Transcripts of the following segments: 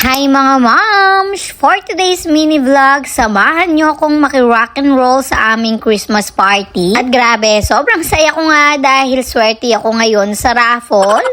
Hi mga moms! For today's mini vlog, samahan nyo akong maki-rock and roll sa aming Christmas party. At grabe, sobrang saya ko nga dahil swerte ako ngayon sa raffle.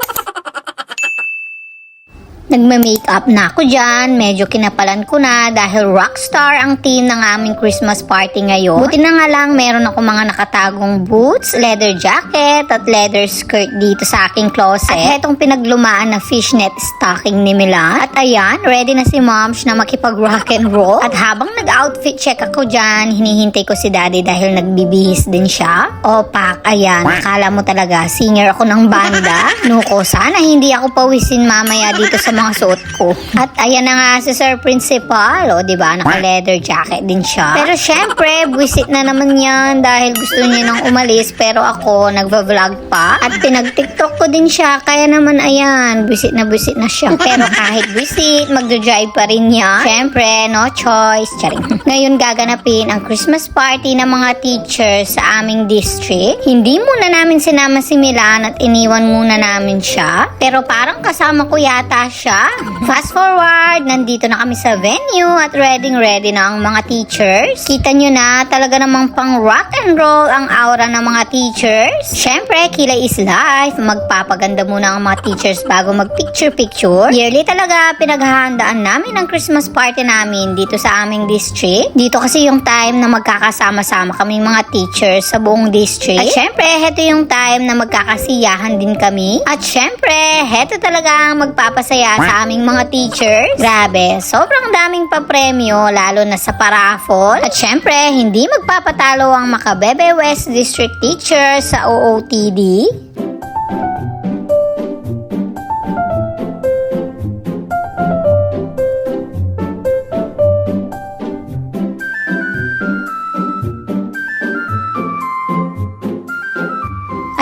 Nagme-makeup na ako dyan, medyo kinapalan ko na dahil rockstar ang team ng aming Christmas party ngayon. Buti na nga lang meron ako mga nakatagong boots, leather jacket at leather skirt dito sa aking closet. At etong pinaglumaan na fishnet stocking ni Milan. At ayan, ready na si moms na makipag rock and roll. At habang nag-outfit check ako dyan, hinihintay ko si daddy dahil nagbibihis din siya. Opak, ayan, akala mo talaga singer ako ng banda. Nuko, sana hindi ako pawisin mamaya dito sa mga suot ko. At ayan na nga si Sir Principal. O, diba? Naka-leather jacket din siya. Pero syempre, buwisit na naman yan dahil gusto niya nang umalis. Pero ako, nagva-vlog pa. At pinag-tiktok ko din siya. Kaya naman, ayan, buwisit na siya. Pero kahit buwisit, magdo-drive pa rin niya. Syempre, no choice. Charing. Ngayon gaganapin ang Christmas party ng mga teachers sa aming district. Hindi muna namin sinama si Milan at iniwan muna namin siya. Pero parang kasama ko yata siya. Fast forward, nandito na kami sa venue at ready na ang mga teachers. Kita nyo na, talaga namang pang rock and roll ang aura ng mga teachers. Syempre, kilay is life. Magpapaganda muna ang mga teachers bago mag-picture-picture. Yearly talaga, pinaghahandaan namin ang Christmas party namin dito sa aming district. Dito kasi yung time na magkakasama-sama kami mga teachers sa buong district. At syempre, heto yung time na magkakasiyahan din kami. At syempre, heto talaga ang magpapasaya sa aming mga teachers. Grabe, sobrang daming papremyo lalo na sa paraffle. At syempre, hindi magpapatalo ang Macabebe West District teachers sa OOTD.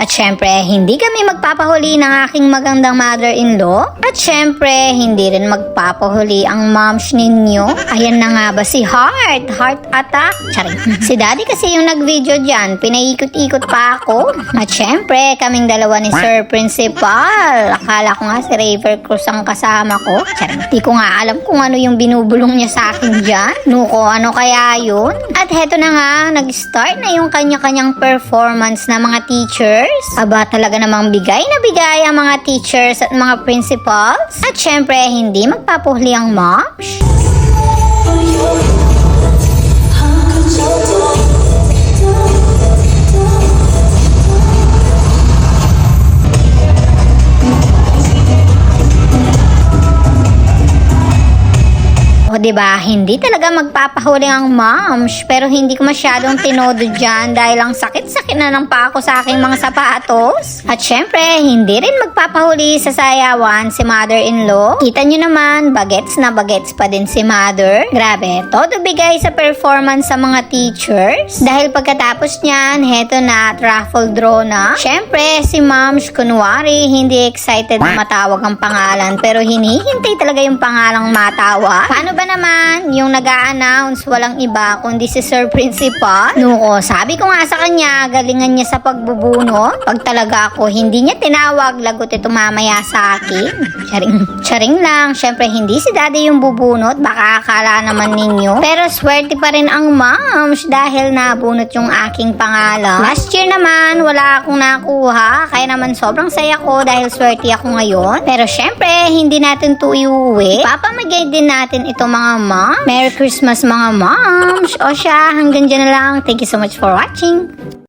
At syempre, hindi kami magpapahuli ng aking magandang mother-in-law. At syempre, hindi rin magpapahuli ang moms ninyo. Ayan na nga ba si Heart? Heart attack? Charing. Si daddy kasi yung nag-video dyan. Pinaikot-ikot pa ako. At syempre, kaming dalawa ni Sir Principal. Akala ko nga si Raver Cruz ang kasama ko. Charing. Di ko nga alam kung ano yung binubulong niya sa akin dyan. Nuko, ano kaya yun? At heto na nga, nag-start na yung kanya-kanyang performance na mga teachers. Aba, talaga namang bigay na bigay ang mga teachers at mga principals. At syempre, hindi magpapuhuli ang moms. O diba, hindi talaga magpapahuli ang moms. Pero hindi ko masyadong tinodo dyan dahil ang sakit-sakit na ng paa ko sa aking mga sapatos. At syempre, hindi rin magpapahuli sa sayawan si mother-in-law. Kita nyo naman, bagets na bagets pa din si mother. Grabe, todo bigay sa performance sa mga teachers. Dahil pagkatapos nyan, heto na, raffle draw na. Syempre, si moms, kunwari, hindi excited na matawag ang pangalan. Pero hinihintay talaga yung pangalang matawa. Paano ba naman yung nag-a-announce walang iba kundi si Sir Principal? Nuko, sabi ko nga sa kanya, galingan niya sa pagbubunot. Pag talaga ako hindi niya tinawag, lagot ito mamaya sa akin. Charing lang. Syempre hindi si daddy yung bubunot, baka akala naman ninyo. Pero swerte pa rin ang moms dahil nabunot yung aking pangalan. Last year naman wala akong nakuha, kaya naman sobrang saya ko dahil swerte ako ngayon. Pero syempre hindi natin to iuwi. Papamagay din natin ito mga mom. Merry Christmas mga moms! O siya, hanggang dyan na lang. Thank you so much for watching.